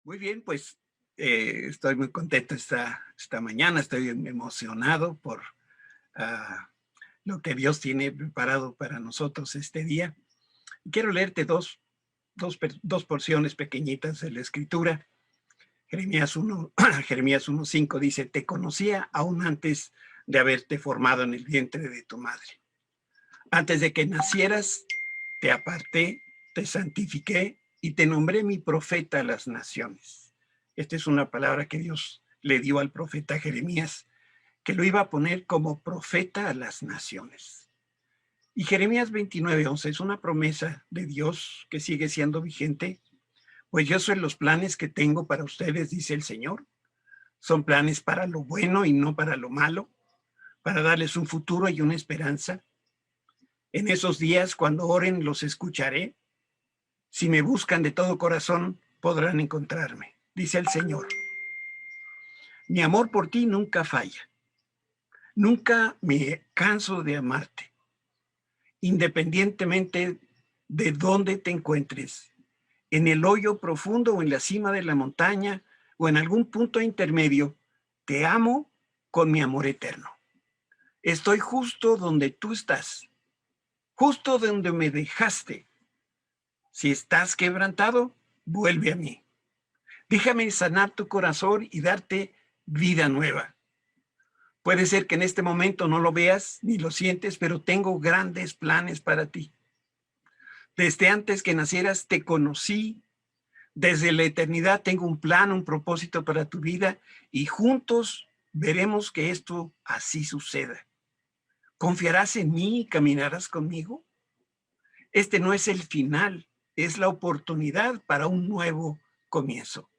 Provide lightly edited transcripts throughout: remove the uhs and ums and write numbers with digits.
Muy bien, pues estoy muy contento esta mañana, estoy emocionado por ah, lo que Dios tiene preparado para nosotros este día. Quiero leerte dos porciones pequeñitas de la Escritura. Jeremías 1, Jeremías 1:5 dice, te conocía aún antes de haberte formado en el vientre de tu madre. Antes de que nacieras, te aparté, te santifiqué y te nombré mi profeta a las naciones. Esta es una palabra que Dios le dio al profeta Jeremías, que lo iba a poner como profeta a las naciones. Y Jeremías 29:11 es una promesa de Dios que sigue siendo vigente. Pues yo soy los planes que tengo para ustedes, dice el Señor. Son planes para lo bueno y no para lo malo, para darles un futuro y una esperanza. En esos días, cuando oren, los escucharé. Si me buscan de todo corazón, podrán encontrarme, dice el Señor. Mi amor por ti nunca falla. Nunca me canso de amarte, independientemente de dónde te encuentres, en el hoyo profundo o en la cima de la montaña o en algún punto intermedio, te amo con mi amor eterno. Estoy justo donde tú estás, justo donde me dejaste. Si estás quebrantado, vuelve a mí. Déjame sanar tu corazón y darte vida nueva. Puede ser que en este momento no lo veas ni lo sientes, pero tengo grandes planes para ti. Desde antes que nacieras te conocí. Desde la eternidad tengo un plan, un propósito para tu vida y juntos veremos que esto así suceda. ¿Confiarás en mí y caminarás conmigo? Este no es el final, es la oportunidad para un nuevo comienzo.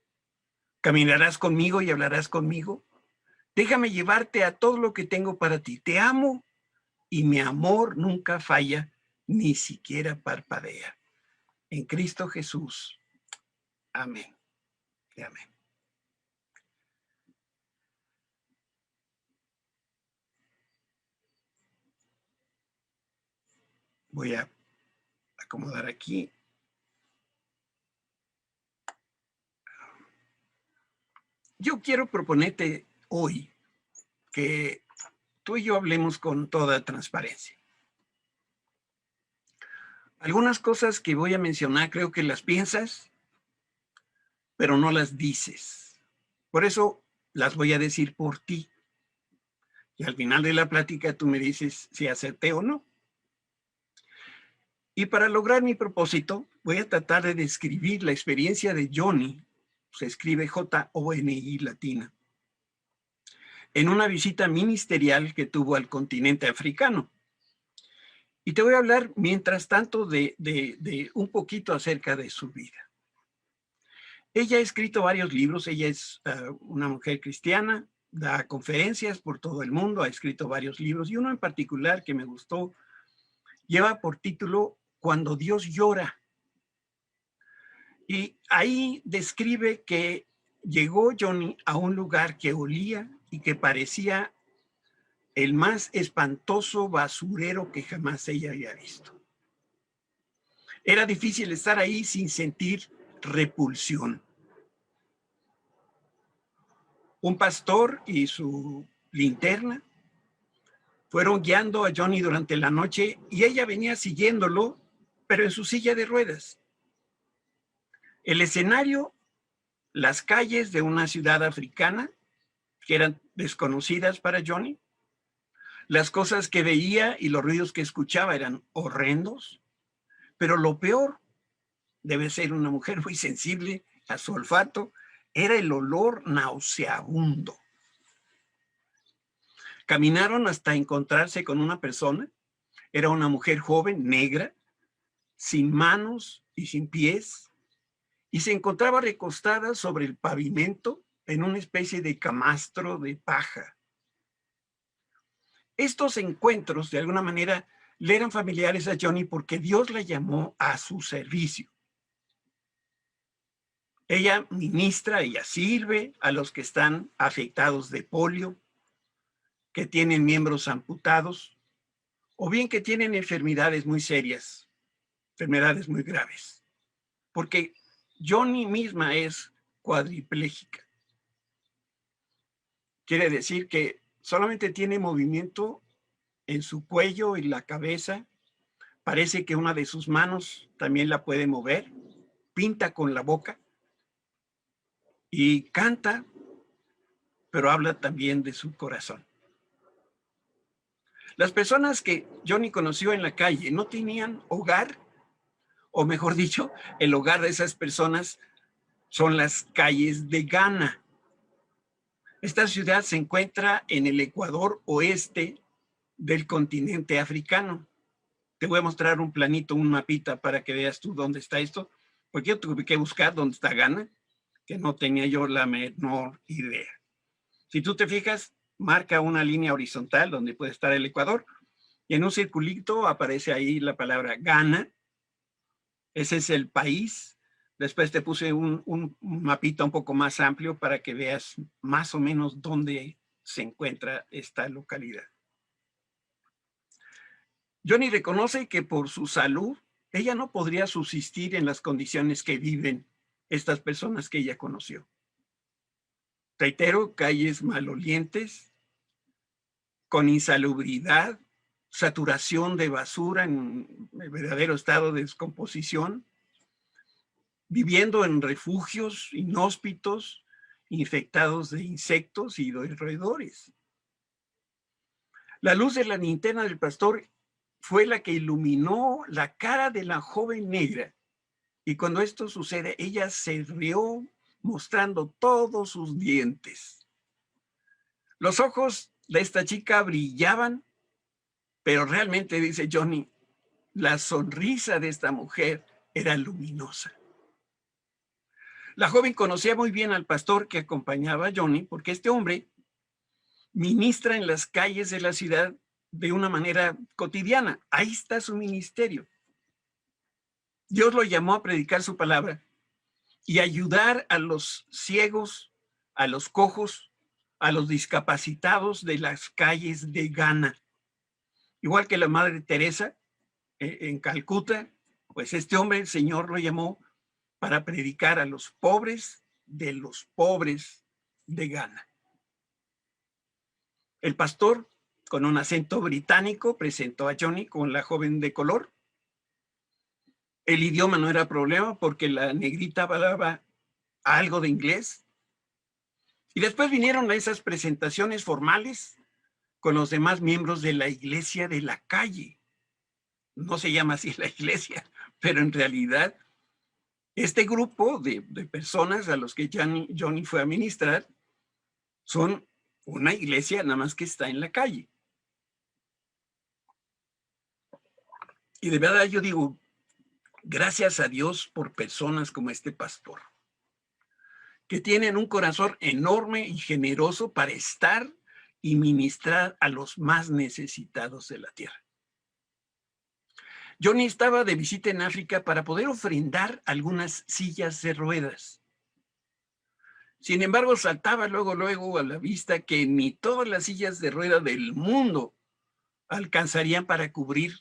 ¿Caminarás conmigo y hablarás conmigo? Déjame llevarte a todo lo que tengo para ti. Te amo y mi amor nunca falla, ni siquiera parpadea. En Cristo Jesús. Amén. Y amén. Voy a acomodar aquí. Yo quiero proponerte hoy que tú y yo hablemos con toda transparencia. Algunas cosas que voy a mencionar creo que las piensas, pero no las dices. Por eso las voy a decir por ti. Y al final de la plática tú me dices si acerté o no. Y para lograr mi propósito, voy a tratar de describir la experiencia de Johnny, se escribe Joni latina, en una visita ministerial que tuvo al continente africano. Y te voy a hablar, mientras tanto, de un poquito acerca de su vida. Ella ha escrito varios libros, ella es una mujer cristiana, da conferencias por todo el mundo, ha escrito varios libros, y uno en particular que me gustó lleva por título Cuando Dios llora. Y ahí describe que llegó Johnny a un lugar que olía y que parecía el más espantoso basurero que jamás ella había visto. Era difícil estar ahí sin sentir repulsión. Un pastor y su linterna fueron guiando a Johnny durante la noche y ella venía siguiéndolo, pero en su silla de ruedas. El escenario, las calles de una ciudad africana que eran desconocidas para Johnny. Las cosas que veía y los ruidos que escuchaba eran horrendos, pero lo peor, debe ser una mujer muy sensible a su olfato, era el olor nauseabundo. Caminaron hasta encontrarse con una persona. Era una mujer joven, negra, sin manos y sin pies, y se encontraba recostada sobre el pavimento en una especie de camastro de paja. Estos encuentros, de alguna manera, le eran familiares a Johnny porque Dios la llamó a su servicio. Ella ministra, ella sirve a los que están afectados de polio, que tienen miembros amputados, o bien que tienen enfermedades muy serias, enfermedades muy graves. Porque Johnny misma es cuadripléjica. Quiere decir que solamente tiene movimiento en su cuello y la cabeza. Parece que una de sus manos también la puede mover. Pinta con la boca y canta, pero habla también de su corazón. Las personas que Johnny conoció en la calle no tenían hogar, o mejor dicho, el hogar de esas personas son las calles de Ghana. Esta ciudad se encuentra en el Ecuador oeste del continente africano. Te voy a mostrar un planito, un mapita para que veas tú dónde está esto, porque yo tuve que buscar dónde está Ghana, que no tenía yo la menor idea. Si tú te fijas, marca una línea horizontal donde puede estar el Ecuador, y en un circulito aparece ahí la palabra Ghana. Ese es el país. Después te puse un mapita un poco más amplio para que veas más o menos dónde se encuentra esta localidad. Johnny reconoce que por su salud, ella no podría subsistir en las condiciones que viven estas personas que ella conoció. Reitero, calles malolientes, con insalubridad, saturación de basura en el verdadero estado de descomposición, viviendo en refugios inhóspitos, infectados de insectos y de roedores. La luz de la linterna del pastor fue la que iluminó la cara de la joven negra, y cuando esto sucede, ella se rió mostrando todos sus dientes. Los ojos de esta chica brillaban, pero realmente, dice Johnny, la sonrisa de esta mujer era luminosa. La joven conocía muy bien al pastor que acompañaba a Johnny, porque este hombre ministra en las calles de la ciudad de una manera cotidiana. Ahí está su ministerio. Dios lo llamó a predicar su palabra y ayudar a los ciegos, a los cojos, a los discapacitados de las calles de Ghana. Igual que la Madre Teresa en Calcuta, pues este hombre, el Señor lo llamó para predicar a los pobres de Ghana. El pastor, con un acento británico, presentó a Johnny con la joven de color. El idioma no era problema porque la negrita hablaba algo de inglés. Y después vinieron a esas presentaciones formales con los demás miembros de la iglesia de la calle. No se llama así la iglesia, pero en realidad este grupo de personas a los que Johnny fue a ministrar son una iglesia nada más que está en la calle. Y de verdad yo digo, gracias a Dios por personas como este pastor, que tienen un corazón enorme y generoso para estar y ministrar a los más necesitados de la tierra. Johnny estaba de visita en África para poder ofrendar algunas sillas de ruedas. Sin embargo, saltaba luego a la vista que ni todas las sillas de ruedas del mundo alcanzarían para cubrir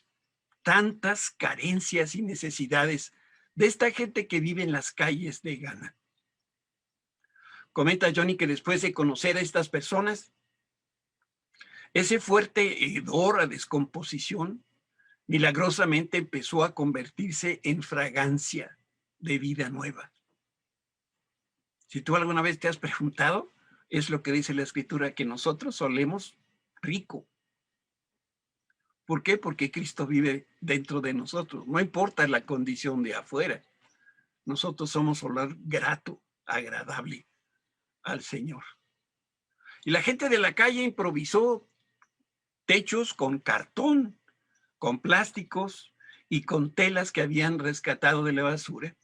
tantas carencias y necesidades de esta gente que vive en las calles de Ghana. Comenta Johnny que después de conocer a estas personas, ese fuerte hedor a descomposición milagrosamente empezó a convertirse en fragancia de vida nueva. Si tú alguna vez te has preguntado, es lo que dice la Escritura, que nosotros solemos rico. ¿Por qué? Porque Cristo vive dentro de nosotros. No importa la condición de afuera. Nosotros somos olor grato, agradable al Señor. Y la gente de la calle improvisó techos con cartón, con plásticos y con telas que habían rescatado de la basura.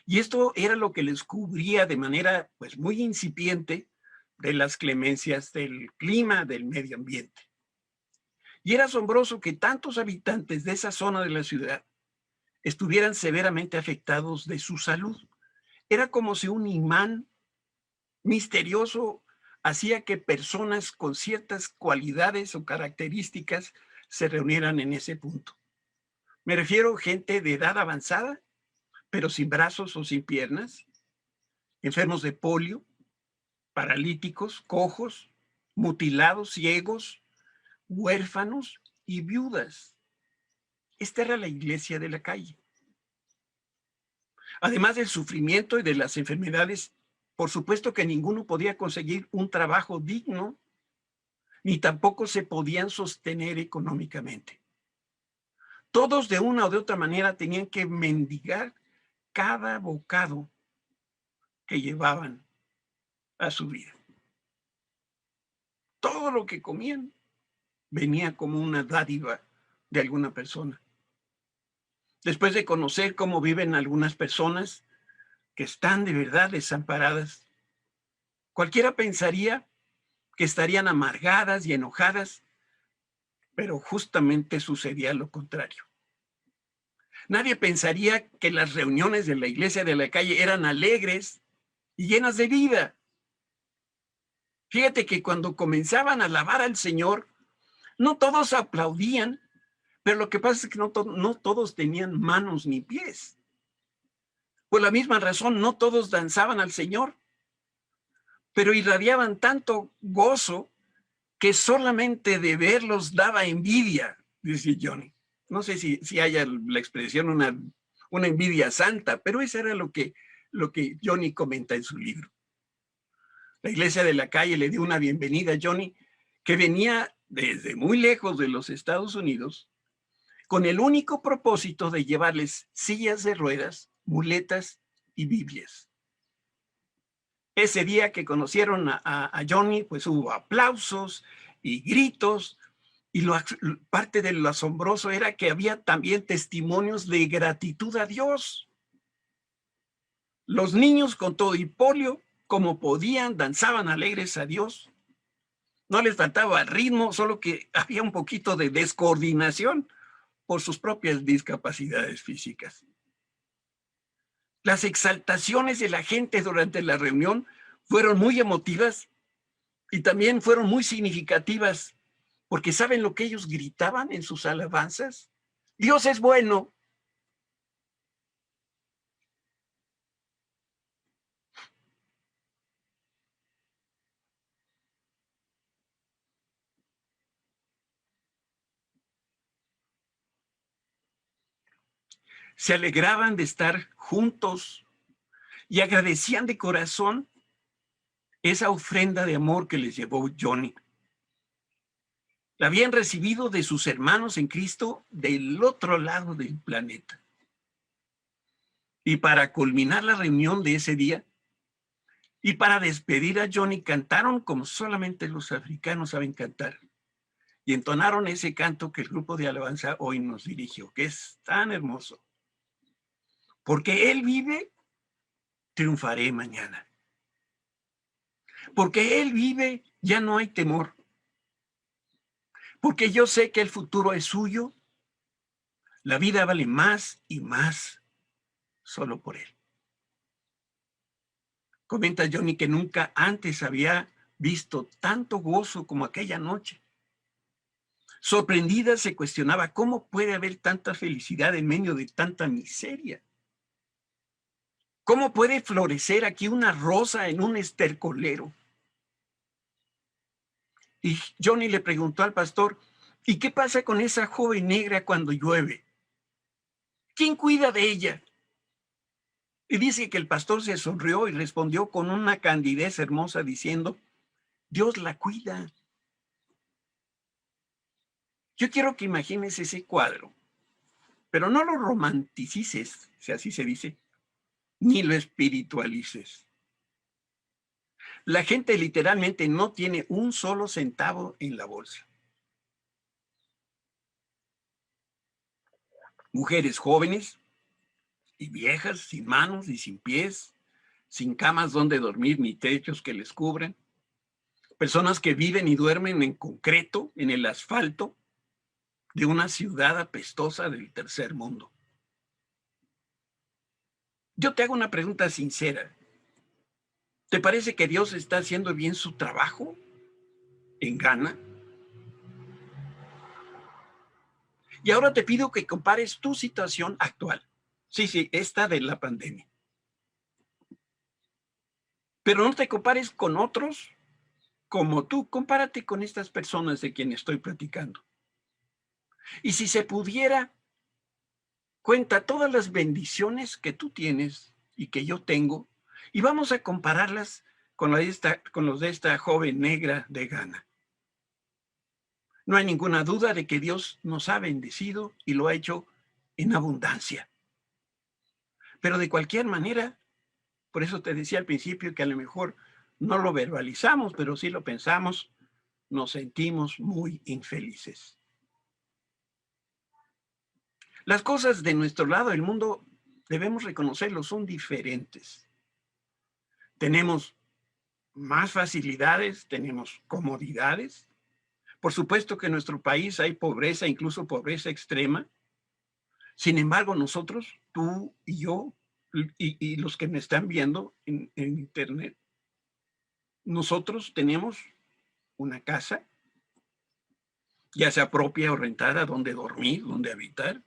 Y esto era lo que les cubría de manera pues muy incipiente de las clemencias del clima, del medio ambiente. Y era asombroso que tantos habitantes de esa zona de la ciudad estuvieran severamente afectados de su salud. Era como si un imán misterioso hacía que personas con ciertas cualidades o características se reunieran en ese punto. Me refiero a gente de edad avanzada, pero sin brazos o sin piernas, enfermos de polio, paralíticos, cojos, mutilados, ciegos, huérfanos y viudas. Esta era la iglesia de la calle. Además del sufrimiento y de las enfermedades, por supuesto que ninguno podía conseguir un trabajo digno, ni tampoco se podían sostener económicamente. Todos de una o de otra manera tenían que mendigar cada bocado que llevaban a su vida. Todo lo que comían venía como una dádiva de alguna persona. Después de conocer cómo viven algunas personas que están de verdad desamparadas, cualquiera pensaría que estarían amargadas y enojadas, pero justamente sucedía lo contrario. Nadie pensaría que las reuniones de la iglesia de la calle eran alegres y llenas de vida. Fíjate que cuando comenzaban a alabar al Señor, no todos aplaudían, pero lo que pasa es que no todos tenían manos ni pies. Por la misma razón, no todos danzaban al Señor, pero irradiaban tanto gozo que solamente de verlos daba envidia, dice Johnny. No sé si haya la expresión una envidia santa, pero eso era lo que Johnny comenta en su libro. La iglesia de la calle le dio una bienvenida a Johnny, que venía desde muy lejos de los Estados Unidos, con el único propósito de llevarles sillas de ruedas, muletas y Biblias. Ese día que conocieron a Johnny, pues hubo aplausos y gritos, y parte de lo asombroso era que había también testimonios de gratitud a Dios. Los niños con todo y polio, como podían, danzaban alegres a Dios. No les faltaba ritmo, solo que había un poquito de descoordinación por sus propias discapacidades físicas. Las exaltaciones de la gente durante la reunión fueron muy emotivas y también fueron muy significativas, porque ¿saben lo que ellos gritaban en sus alabanzas? Dios es bueno. Se alegraban de estar juntos y agradecían de corazón esa ofrenda de amor que les llevó Johnny. La habían recibido de sus hermanos en Cristo del otro lado del planeta. Y para culminar la reunión de ese día, y para despedir a Johnny, cantaron como solamente los africanos saben cantar. Y entonaron ese canto que el grupo de alabanza hoy nos dirigió, que es tan hermoso. Porque Él vive, triunfaré mañana. Porque Él vive, ya no hay temor. Porque yo sé que el futuro es suyo, la vida vale más y más solo por Él. Comenta Johnny que nunca antes había visto tanto gozo como aquella noche. Sorprendida se cuestionaba cómo puede haber tanta felicidad en medio de tanta miseria. ¿Cómo puede florecer aquí una rosa en un estercolero? Y Johnny le preguntó al pastor, ¿y qué pasa con esa joven negra cuando llueve? ¿Quién cuida de ella? Y dice que el pastor se sonrió y respondió con una candidez hermosa diciendo, Dios la cuida. Yo quiero que imagines ese cuadro, pero no lo romantices, si así se dice, ni lo espiritualices. La gente literalmente no tiene un solo centavo en la bolsa. Mujeres jóvenes y viejas, sin manos y sin pies, sin camas donde dormir ni techos que les cubran. Personas que viven y duermen en concreto, en el asfalto de una ciudad apestosa del tercer mundo. Yo te hago una pregunta sincera. ¿Te parece que Dios está haciendo bien su trabajo en Ghana? Y ahora te pido que compares tu situación actual. Sí, esta de la pandemia. Pero no te compares con otros como tú. Compárate con estas personas de quienes estoy platicando. Y si se pudiera, cuenta todas las bendiciones que tú tienes y que yo tengo, y vamos a compararlas con los de esta joven negra de Ghana. No hay ninguna duda de que Dios nos ha bendecido y lo ha hecho en abundancia. Pero de cualquier manera, por eso te decía al principio que a lo mejor no lo verbalizamos, pero sí lo pensamos, nos sentimos muy infelices. Las cosas de nuestro lado del mundo, debemos reconocerlo, son diferentes. Tenemos más facilidades, tenemos comodidades. Por supuesto que en nuestro país hay pobreza, incluso pobreza extrema. Sin embargo, nosotros, tú y yo, y los que me están viendo en internet, nosotros tenemos una casa, ya sea propia o rentada, donde dormir, donde habitar.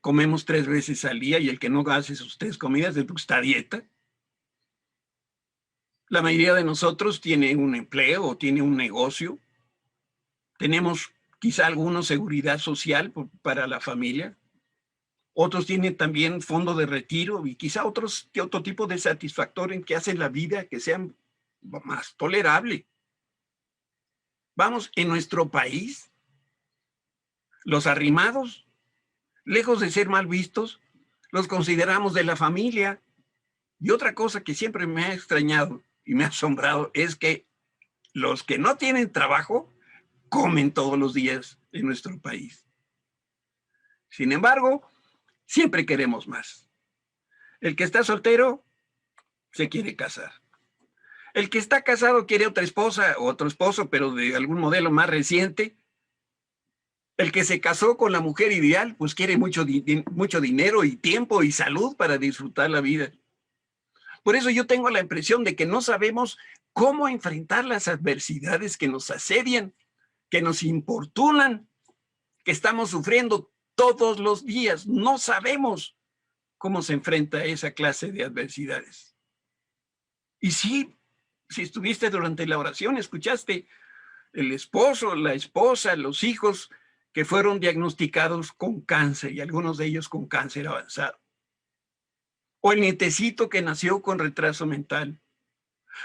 Comemos 3 veces al día y el que no hace sus 3 comidas está a dieta. La mayoría de nosotros tiene un empleo o tiene un negocio. Tenemos quizá alguna seguridad social para la familia. Otros tienen también fondo de retiro y quizá otro tipo de satisfactor que hacen la vida que sea más tolerable. Vamos, en nuestro país, los arrimados, lejos de ser mal vistos, los consideramos de la familia. Y otra cosa que siempre me ha extrañado y me ha asombrado es que los que no tienen trabajo comen todos los días en nuestro país. Sin embargo, siempre queremos más. El que está soltero se quiere casar. El que está casado quiere otra esposa o otro esposo, pero de algún modelo más reciente. El que se casó con la mujer ideal, pues quiere mucho dinero y tiempo y salud para disfrutar la vida. Por eso yo tengo la impresión de que no sabemos cómo enfrentar las adversidades que nos asedian, que nos importunan, que estamos sufriendo todos los días. No sabemos cómo se enfrenta esa clase de adversidades. Y sí, si estuviste durante la oración, escuchaste el esposo, la esposa, los hijos que fueron diagnosticados con cáncer y algunos de ellos con cáncer avanzado. O el nietecito que nació con retraso mental.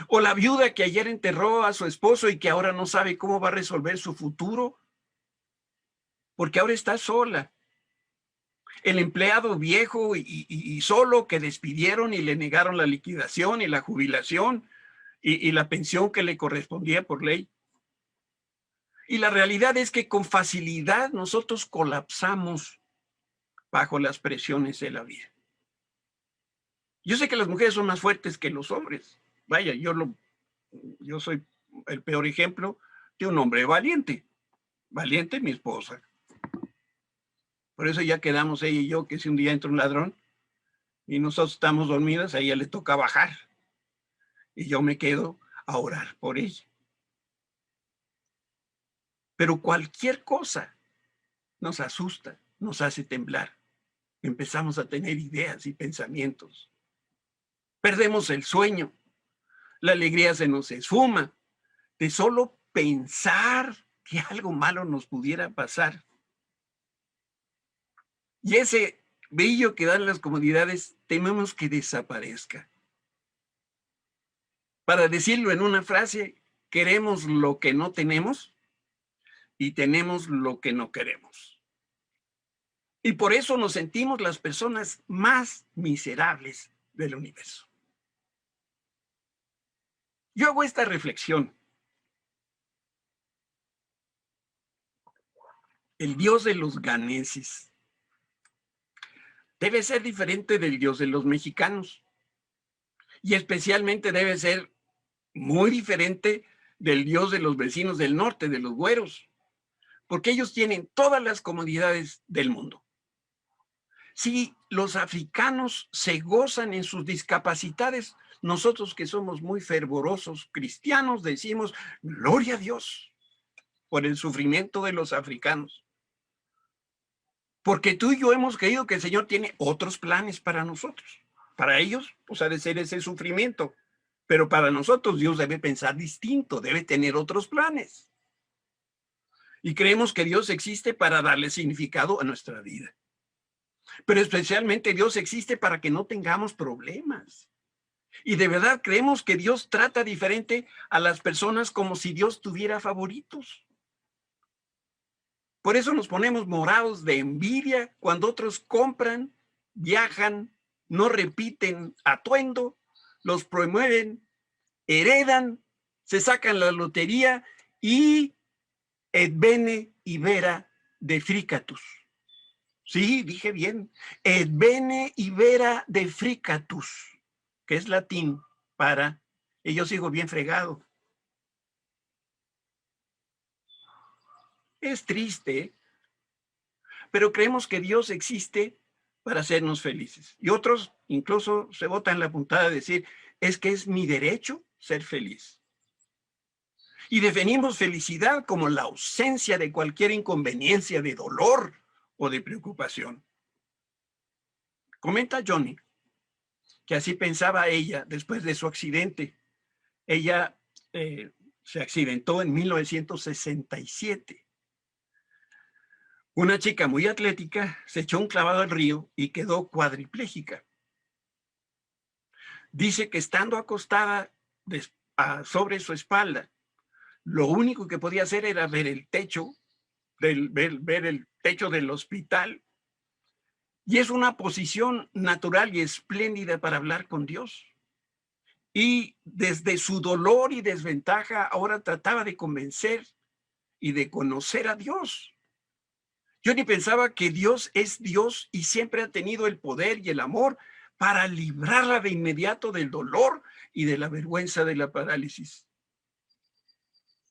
O la viuda que ayer enterró a su esposo y que ahora no sabe cómo va a resolver su futuro porque ahora está sola. El empleado viejo y solo que despidieron y le negaron la liquidación y la jubilación y la pensión que le correspondía por ley. Y la realidad es que con facilidad nosotros colapsamos bajo las presiones de la vida. Yo sé que las mujeres son más fuertes que los hombres. Vaya, yo soy el peor ejemplo de un hombre valiente. Valiente mi esposa. Por eso ya quedamos ella y yo que si un día entra un ladrón y nosotros estamos dormidas, a ella le toca bajar. Y yo me quedo a orar por ella. Pero cualquier cosa nos asusta, nos hace temblar. Empezamos a tener ideas y pensamientos. Perdemos el sueño. La alegría se nos esfuma de solo pensar que algo malo nos pudiera pasar. Y ese brillo que dan las comodidades tememos que desaparezca. Para decirlo en una frase, queremos lo que no tenemos y tenemos lo que no queremos. Y por eso nos sentimos las personas más miserables del universo. Yo hago esta reflexión. El Dios de los ganeses debe ser diferente del Dios de los mexicanos. Y especialmente debe ser muy diferente del Dios de los vecinos del norte, de los güeros. Porque ellos tienen todas las comodidades del mundo. Si los africanos se gozan en sus discapacidades, nosotros que somos muy fervorosos cristianos decimos, gloria a Dios por el sufrimiento de los africanos. Porque tú y yo hemos creído que el Señor tiene otros planes para nosotros. Para ellos, pues ha de ser ese sufrimiento. Pero para nosotros Dios debe pensar distinto, debe tener otros planes. Y creemos que Dios existe para darle significado a nuestra vida. Pero especialmente Dios existe para que no tengamos problemas. Y de verdad creemos que Dios trata diferente a las personas como si Dios tuviera favoritos. Por eso nos ponemos morados de envidia cuando otros compran, viajan, no repiten atuendo, los promueven, heredan, se sacan la lotería y et bene ibera defricatus. Sí, dije bien. Et bene ibera defricatus, que es latín para y yo sigo bien fregado. Es triste, pero creemos que Dios existe para hacernos felices. Y otros incluso se botan la puntada de decir, es que es mi derecho ser feliz. Y definimos felicidad como la ausencia de cualquier inconveniencia, de dolor o de preocupación. Comenta Johnny que así pensaba ella después de su accidente. Ella se accidentó en 1967. Una chica muy atlética se echó un clavado al río y quedó cuadripléjica. Dice que estando acostada sobre su espalda, lo único que podía hacer era ver el techo, ver el techo del hospital. Y es una posición natural y espléndida para hablar con Dios. Y desde su dolor y desventaja, ahora trataba de convencer y de conocer a Dios. Yo ni pensaba que Dios es Dios y siempre ha tenido el poder y el amor para librarla de inmediato del dolor y de la vergüenza de la parálisis.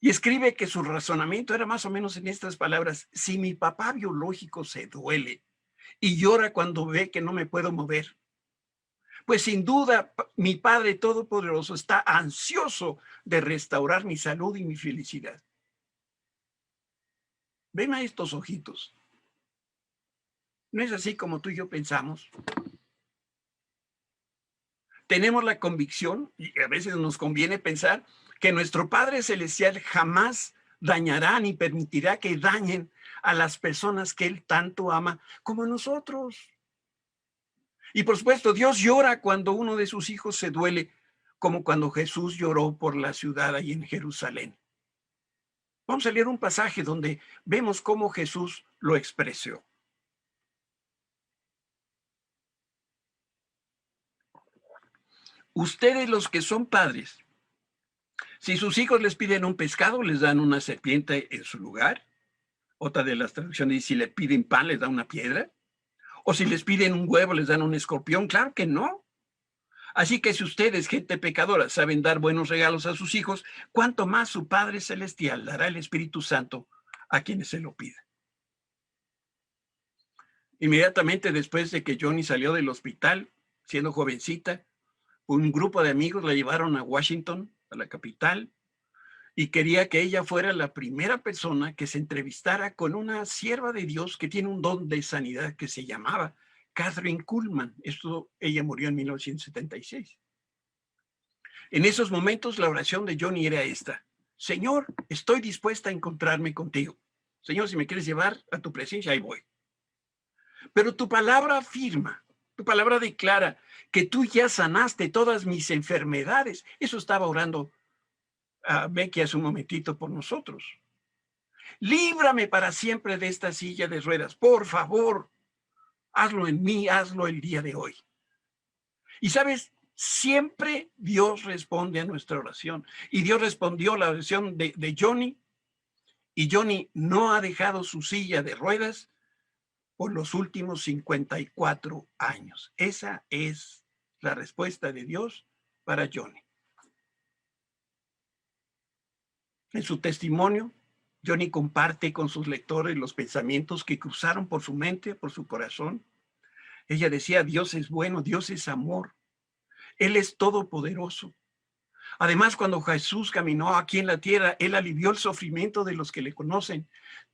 Y escribe que su razonamiento era más o menos en estas palabras: si mi papá biológico se duele y llora cuando ve que no me puedo mover, pues sin duda mi Padre Todopoderoso está ansioso de restaurar mi salud y mi felicidad. Ven a estos ojitos. ¿No es así como tú y yo pensamos? Tenemos la convicción, y a veces nos conviene pensar, que nuestro Padre Celestial jamás dañará ni permitirá que dañen a las personas que Él tanto ama como nosotros. Y por supuesto, Dios llora cuando uno de sus hijos se duele, como cuando Jesús lloró por la ciudad ahí en Jerusalén. Vamos a leer un pasaje donde vemos cómo Jesús lo expresó. Ustedes, los que son padres, si sus hijos les piden un pescado, les dan una serpiente en su lugar. Otra de las traducciones dice, si le piden pan, les dan una piedra. O si les piden un huevo, les dan un escorpión. Claro que no. Así que si ustedes, gente pecadora, saben dar buenos regalos a sus hijos, ¿cuánto más su Padre Celestial dará el Espíritu Santo a quienes se lo pidan? Inmediatamente después de que Johnny salió del hospital, siendo jovencita, un grupo de amigos la llevaron a Washington, a la capital, y quería que ella fuera la primera persona que se entrevistara con una sierva de Dios que tiene un don de sanidad que se llamaba Catherine Kuhlman. Ella murió en 1976. En esos momentos la oración de Johnny era esta: Señor, estoy dispuesta a encontrarme contigo. Señor, si me quieres llevar a tu presencia, ahí voy. Pero tu palabra afirma, tu palabra declara que tú ya sanaste todas mis enfermedades. Eso estaba orando Becky hace un momentito por nosotros. Líbrame para siempre de esta silla de ruedas. Por favor, hazlo en mí, hazlo el día de hoy. Y sabes, siempre Dios responde a nuestra oración. Y Dios respondió a la oración de Johnny. Y Johnny no ha dejado su silla de ruedas por los últimos 54 años. Esa es la respuesta de Dios para Johnny. En su testimonio, Johnny comparte con sus lectores los pensamientos que cruzaron por su mente, por su corazón. Ella decía, Dios es bueno, Dios es amor. Él es todopoderoso. Además, cuando Jesús caminó aquí en la tierra, Él alivió el sufrimiento de los que le conocen.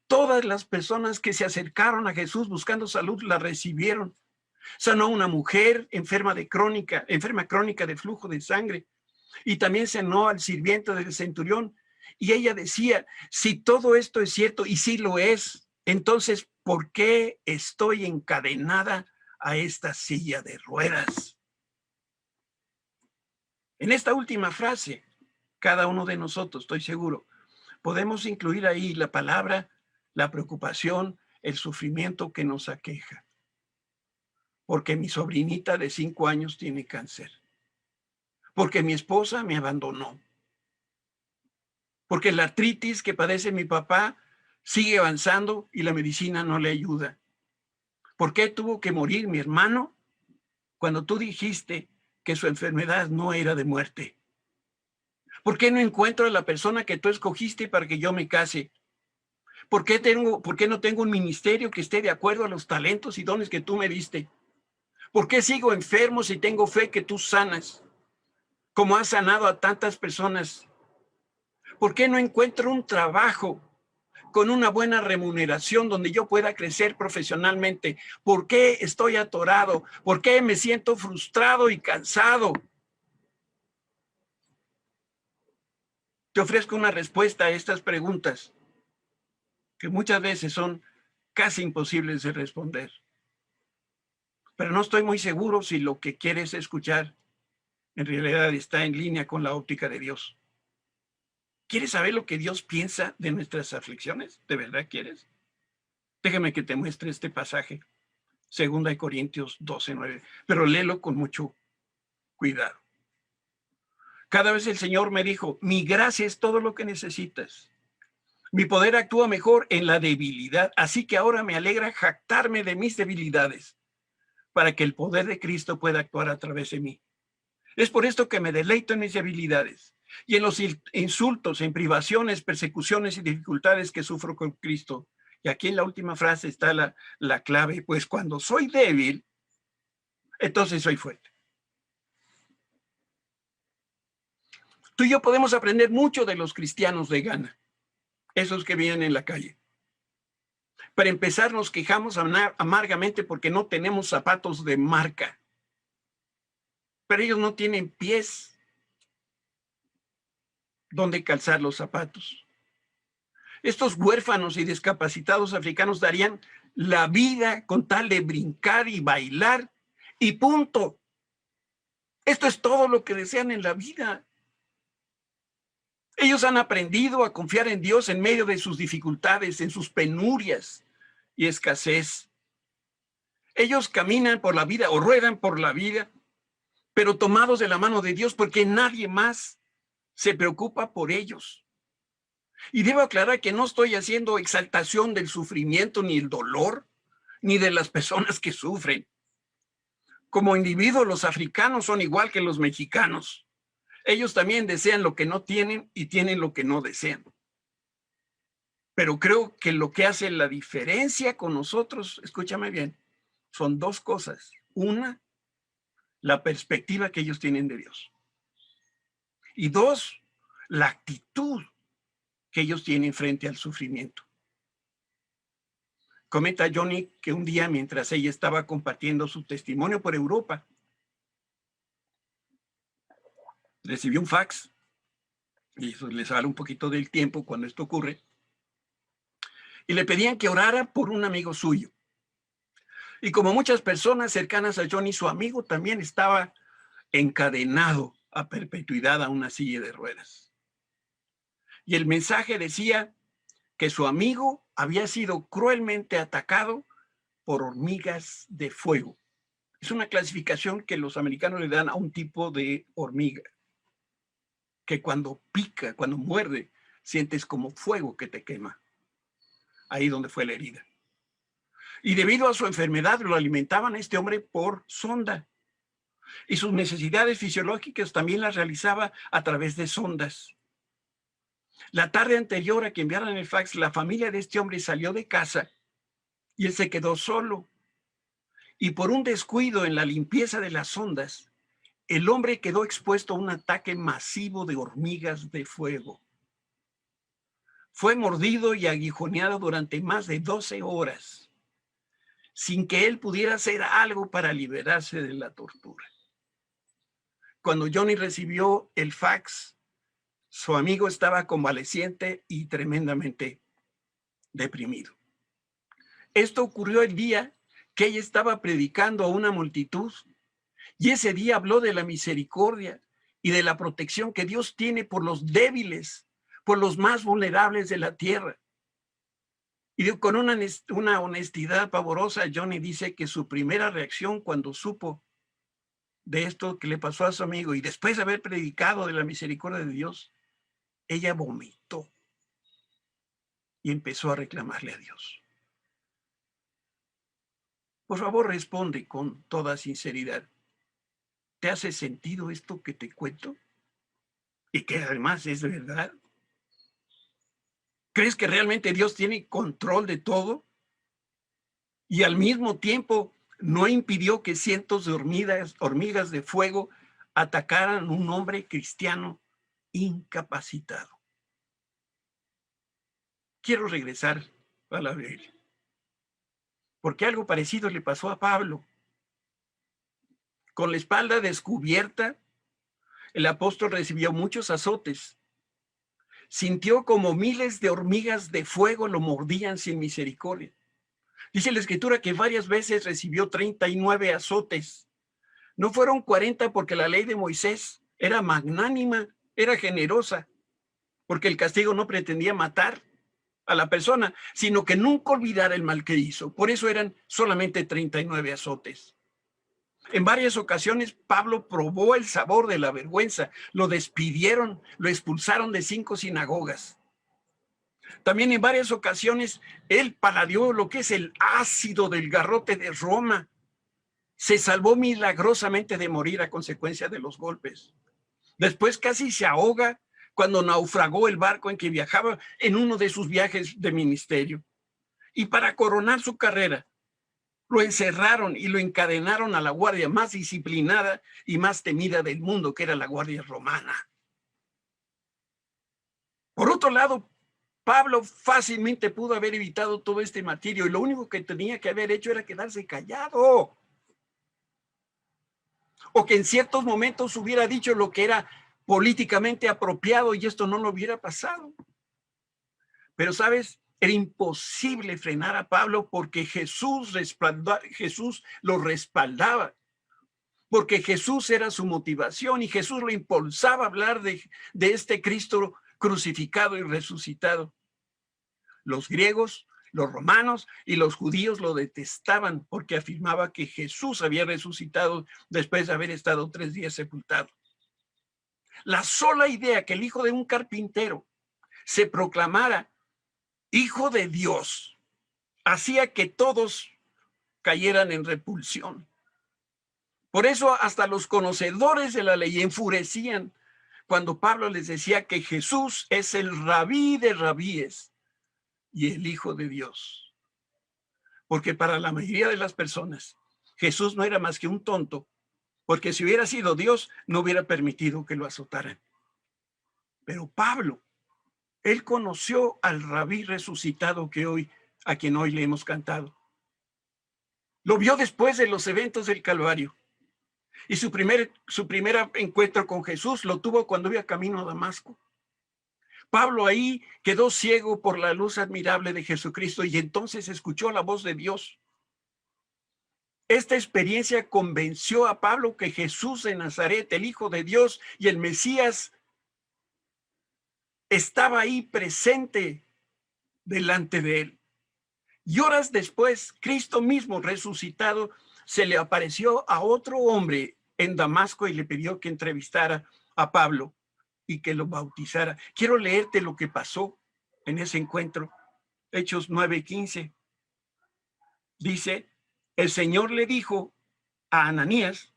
Todas las personas que se acercaron a Jesús buscando salud la recibieron. Sanó a una mujer enferma crónica de flujo de sangre. Y también sanó al sirviente del centurión. Y ella decía, si todo esto es cierto, y sí lo es, entonces, ¿por qué estoy encadenada a esta silla de ruedas? En esta última frase, cada uno de nosotros, estoy seguro, podemos incluir ahí la palabra, la preocupación, el sufrimiento que nos aqueja. Porque mi sobrinita de 5 años tiene cáncer. Porque mi esposa me abandonó. Porque la artritis que padece mi papá sigue avanzando y la medicina no le ayuda. ¿Por qué tuvo que morir mi hermano cuando tú dijiste que su enfermedad no era de muerte? ¿Por qué no encuentro a la persona que tú escogiste para que yo me case? ¿Por qué no tengo un ministerio que esté de acuerdo a los talentos y dones que tú me diste? ¿Por qué sigo enfermo si tengo fe que tú sanas, como has sanado a tantas personas? ¿Por qué no encuentro un trabajo con una buena remuneración donde yo pueda crecer profesionalmente? ¿Por qué estoy atorado? ¿Por qué me siento frustrado y cansado? Te ofrezco una respuesta a estas preguntas que muchas veces son casi imposibles de responder. Pero no estoy muy seguro si lo que quieres escuchar en realidad está en línea con la óptica de Dios. ¿Quieres saber lo que Dios piensa de nuestras aflicciones? ¿De verdad quieres? Déjame que te muestre este pasaje, 2 Corintios 12:9, pero léelo con mucho cuidado. Cada vez el Señor me dijo, mi gracia es todo lo que necesitas. Mi poder actúa mejor en la debilidad, así que ahora me alegra jactarme de mis debilidades, para que el poder de Cristo pueda actuar a través de mí. Es por esto que me deleito en mis debilidades y en los insultos, en privaciones, persecuciones y dificultades que sufro con Cristo. Y aquí en la última frase está la clave, pues cuando soy débil, entonces soy fuerte. Tú y yo podemos aprender mucho de los cristianos de Ghana, esos que viven en la calle. Para empezar, nos quejamos amargamente porque no tenemos zapatos de marca. Pero ellos no tienen pies donde calzar los zapatos. Estos huérfanos y discapacitados africanos darían la vida con tal de brincar y bailar y punto. Esto es todo lo que desean en la vida. Ellos han aprendido a confiar en Dios en medio de sus dificultades, en sus penurias y escasez. Ellos caminan por la vida o ruedan por la vida, pero tomados de la mano de Dios porque nadie más se preocupa por ellos. Y debo aclarar que no estoy haciendo exaltación del sufrimiento ni el dolor, ni de las personas que sufren. Como individuos, los africanos son igual que los mexicanos. Ellos también desean lo que no tienen y tienen lo que no desean. Pero creo que lo que hace la diferencia con nosotros, escúchame bien, son dos cosas. Una, la perspectiva que ellos tienen de Dios. Y dos, la actitud que ellos tienen frente al sufrimiento. Comenta Johnny que un día, mientras ella estaba compartiendo su testimonio por Europa, recibió un fax, y eso les habla un poquito del tiempo cuando esto ocurre, y le pedían que orara por un amigo suyo. Y como muchas personas cercanas a Johnny, su amigo también estaba encadenado a perpetuidad a una silla de ruedas. Y el mensaje decía que su amigo había sido cruelmente atacado por hormigas de fuego. Es una clasificación que los americanos le dan a un tipo de hormiga, que cuando pica, cuando muerde, sientes como fuego que te quema. Ahí donde fue la herida. Y debido a su enfermedad lo alimentaban a este hombre por sonda. Y sus necesidades fisiológicas también las realizaba a través de sondas. La tarde anterior a que enviaran el fax, la familia de este hombre salió de casa y él se quedó solo. Y por un descuido en la limpieza de las sondas, el hombre quedó expuesto a un ataque masivo de hormigas de fuego. Fue mordido y aguijoneado durante más de 12 horas, sin que él pudiera hacer algo para liberarse de la tortura. Cuando Johnny recibió el fax, su amigo estaba convaleciente y tremendamente deprimido. Esto ocurrió el día que ella estaba predicando a una multitud, y ese día habló de la misericordia y de la protección que Dios tiene por los débiles, por los más vulnerables de la tierra. Y con una honestidad pavorosa, Johnny dice que su primera reacción cuando supo de esto que le pasó a su amigo y después de haber predicado de la misericordia de Dios, ella vomitó y empezó a reclamarle a Dios. Por favor, responde con toda sinceridad. ¿Te hace sentido esto que te cuento? Y que además es verdad. ¿Crees que realmente Dios tiene control de todo? Y al mismo tiempo no impidió que cientos de hormigas de fuego atacaran a un hombre cristiano incapacitado. Quiero regresar a la Biblia, porque algo parecido le pasó a Pablo. Con la espalda descubierta, el apóstol recibió muchos azotes. Sintió como miles de hormigas de fuego lo mordían sin misericordia. Dice la Escritura que varias veces recibió 39 azotes. No fueron 40 porque la ley de Moisés era magnánima, era generosa, porque el castigo no pretendía matar a la persona, sino que nunca olvidara el mal que hizo. Por eso eran solamente 39 azotes. En varias ocasiones Pablo probó el sabor de la vergüenza. Lo despidieron, lo expulsaron de 5 sinagogas. También en varias ocasiones él paladeó lo que es el ácido del garrote de Roma. Se salvó milagrosamente de morir a consecuencia de los golpes. Después casi se ahoga cuando naufragó el barco en que viajaba en uno de sus viajes de ministerio. Y para coronar su carrera, lo encerraron y lo encadenaron a la guardia más disciplinada y más temida del mundo, que era la guardia romana. Por otro lado, Pablo fácilmente pudo haber evitado todo este martirio y lo único que tenía que haber hecho era quedarse callado. O que en ciertos momentos hubiera dicho lo que era políticamente apropiado y esto no lo hubiera pasado. Pero, ¿sabes? Era imposible frenar a Pablo porque Jesús lo respaldaba, porque Jesús era su motivación y Jesús lo impulsaba a hablar de este Cristo crucificado y resucitado. Los griegos, los romanos y los judíos lo detestaban porque afirmaba que Jesús había resucitado después de haber estado 3 días sepultado. La sola idea que el hijo de un carpintero se proclamara hijo de Dios hacía que todos cayeran en repulsión. Por eso hasta los conocedores de la ley enfurecían cuando Pablo les decía que Jesús es el rabí de rabíes y el Hijo de Dios. Porque para la mayoría de las personas, Jesús no era más que un tonto, porque si hubiera sido Dios, no hubiera permitido que lo azotaran. Pero Pablo, él conoció al rabí resucitado a quien hoy le hemos cantado. Lo vio después de los eventos del Calvario. Y su primer encuentro con Jesús lo tuvo cuando iba camino a Damasco. Pablo ahí quedó ciego por la luz admirable de Jesucristo y entonces escuchó la voz de Dios. Esta experiencia convenció a Pablo que Jesús de Nazaret, el Hijo de Dios y el Mesías, estaba ahí presente delante de él. Y horas después, Cristo mismo resucitado se le apareció a otro hombre en Damasco y le pidió que entrevistara a Pablo y que lo bautizara. Quiero leerte lo que pasó en ese encuentro. Hechos 9:15. Dice, el Señor le dijo a Ananías,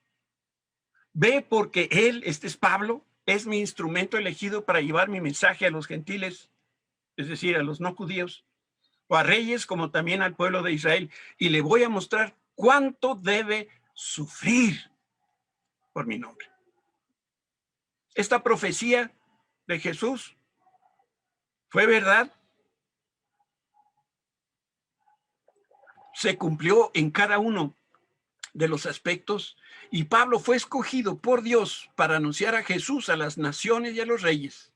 ve porque él, este es Pablo, es mi instrumento elegido para llevar mi mensaje a los gentiles, es decir, a los no judíos, o a reyes como también al pueblo de Israel, y le voy a mostrar cuánto debe sufrir por mi nombre. Esta profecía de Jesús fue verdad. Se cumplió en cada uno de los aspectos, y Pablo fue escogido por Dios para anunciar a Jesús a las naciones y a los reyes.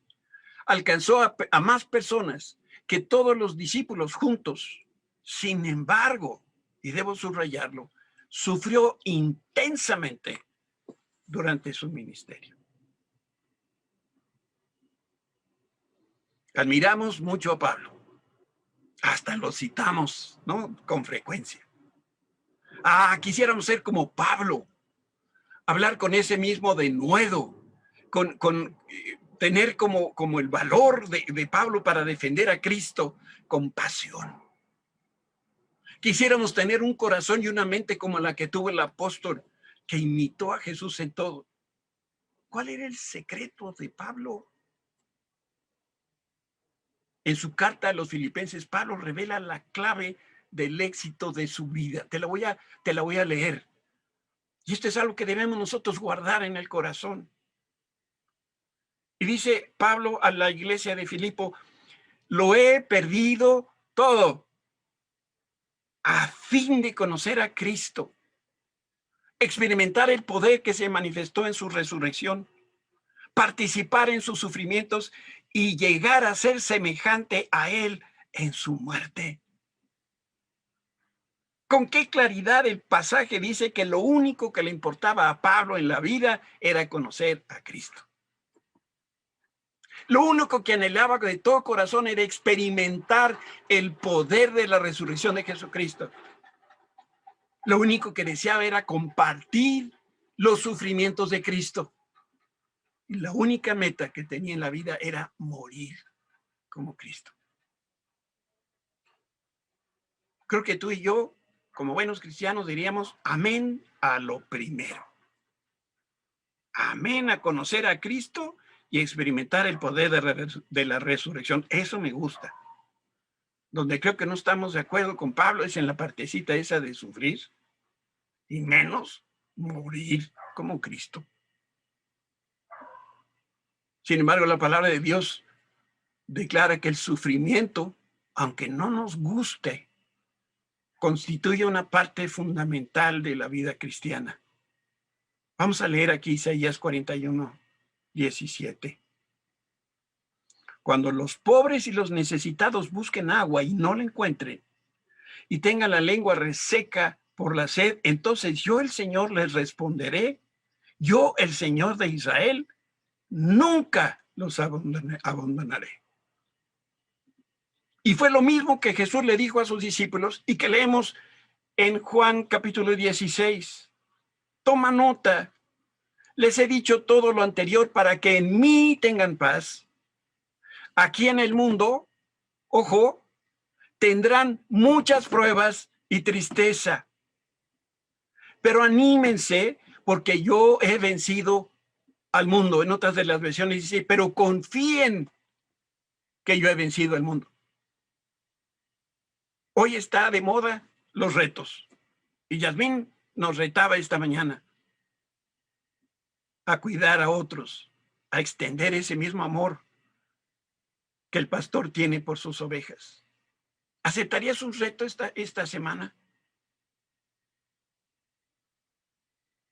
Alcanzó a más personas que todos los discípulos juntos. Sin embargo, y debo subrayarlo, sufrió intensamente durante su ministerio. Admiramos mucho a Pablo. Hasta lo citamos, ¿no? Con frecuencia. Quisiéramos ser como Pablo, hablar con ese mismo denuedo, con tener como el valor de Pablo para defender a Cristo con pasión. Quisiéramos tener un corazón y una mente como la que tuvo el apóstol, que imitó a Jesús en todo. ¿Cuál era el secreto de Pablo? En su carta a los Filipenses, Pablo revela la clave del éxito de su vida. Te la voy a leer. Y esto es algo que debemos nosotros guardar en el corazón. Y dice Pablo a la iglesia de Filipo: lo he perdido todo a fin de conocer a Cristo, experimentar el poder que se manifestó en su resurrección, participar en sus sufrimientos y llegar a ser semejante a Él en su muerte. Con qué claridad el pasaje dice que lo único que le importaba a Pablo en la vida era conocer a Cristo. Lo único que anhelaba de todo corazón era experimentar el poder de la resurrección de Jesucristo. Lo único que deseaba era compartir los sufrimientos de Cristo. Y la única meta que tenía en la vida era morir como Cristo. Creo que tú y yo, como buenos cristianos, diríamos amén a lo primero. Amén a conocer a Cristo y experimentar el poder de la resurrección. Eso me gusta. Donde creo que no estamos de acuerdo con Pablo es en la partecita esa de sufrir y menos morir como Cristo. Sin embargo, la palabra de Dios declara que el sufrimiento, aunque no nos guste, constituye una parte fundamental de la vida cristiana. Vamos a leer aquí Isaías 41, 17. Cuando los pobres y los necesitados busquen agua y no la encuentren, y tengan la lengua reseca por la sed, entonces yo, el Señor, les responderé. Yo, el Señor de Israel, nunca los abandonaré. Y fue lo mismo que Jesús le dijo a sus discípulos y que leemos en Juan capítulo 16. Toma nota. Les he dicho todo lo anterior para que en mí tengan paz. Aquí en el mundo, ojo, tendrán muchas pruebas y tristeza. Pero anímense porque yo he vencido al mundo. En otras de las versiones dice, pero confíen que yo he vencido al mundo. Hoy está de moda los retos. Y Yasmín nos retaba esta mañana a cuidar a otros, a extender ese mismo amor que el pastor tiene por sus ovejas. ¿Aceptarías un reto esta semana?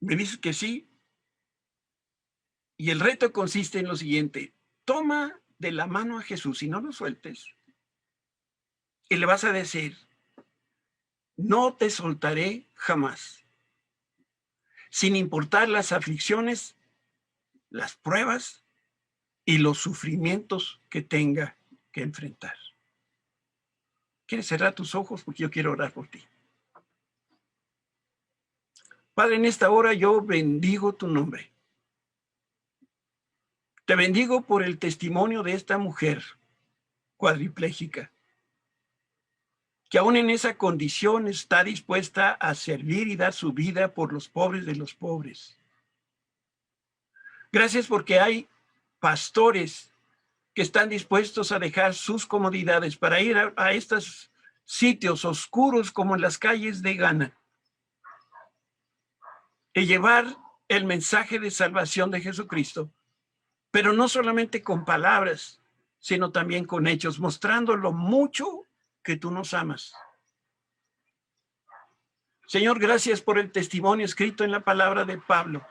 Me dices que sí. Y el reto consiste en lo siguiente: toma de la mano a Jesús y no lo sueltes. Y le vas a decir: no te soltaré jamás, sin importar las aflicciones, las pruebas y los sufrimientos que tenga que enfrentar. ¿Quieres cerrar tus ojos? Porque yo quiero orar por ti. Padre, en esta hora yo bendigo tu nombre. Te bendigo por el testimonio de esta mujer cuadripléjica, que aún en esa condición está dispuesta a servir y dar su vida por los pobres de los pobres. Gracias porque hay pastores que están dispuestos a dejar sus comodidades para ir a estos sitios oscuros como en las calles de Ghana y llevar el mensaje de salvación de Jesucristo, pero no solamente con palabras, sino también con hechos, mostrando lo mucho que tú nos amas. Señor, gracias por el testimonio escrito en la palabra de Pablo.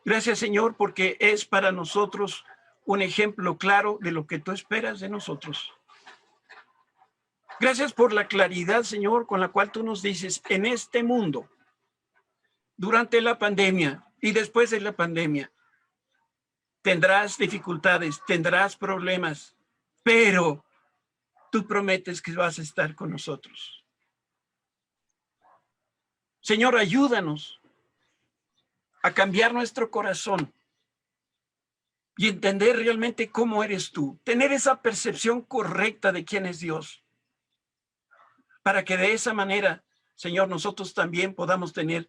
Gracias, Señor, porque es para nosotros un ejemplo claro de lo que tú esperas de nosotros. Gracias por la claridad, Señor, con la cual tú nos dices, en este mundo, durante la pandemia y después de la pandemia, tendrás dificultades, tendrás problemas, pero tú prometes que vas a estar con nosotros. Señor, ayúdanos a cambiar nuestro corazón y entender realmente cómo eres tú, tener esa percepción correcta de quién es Dios, para que de esa manera, Señor, nosotros también podamos tener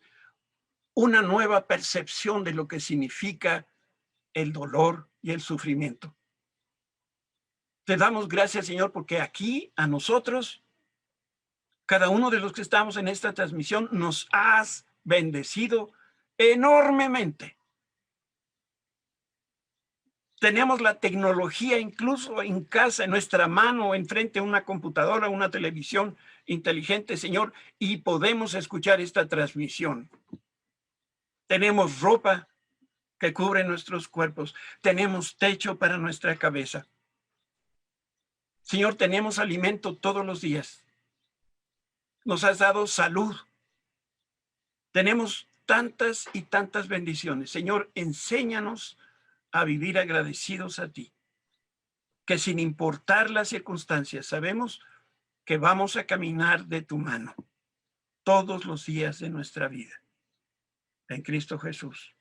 una nueva percepción de lo que significa el dolor y el sufrimiento. Te damos gracias, Señor, porque aquí a nosotros, cada uno de los que estamos en esta transmisión, nos has bendecido enormemente. Tenemos la tecnología incluso en casa, en nuestra mano, enfrente a una computadora, una televisión inteligente, Señor, y podemos escuchar esta transmisión. Tenemos ropa que cubre nuestros cuerpos. Tenemos techo para nuestra cabeza. Señor, tenemos alimento todos los días. Nos has dado salud. Tenemos tantas y tantas bendiciones. Señor, enséñanos a vivir agradecidos a ti, que sin importar las circunstancias, sabemos que vamos a caminar de tu mano todos los días de nuestra vida. En Cristo Jesús.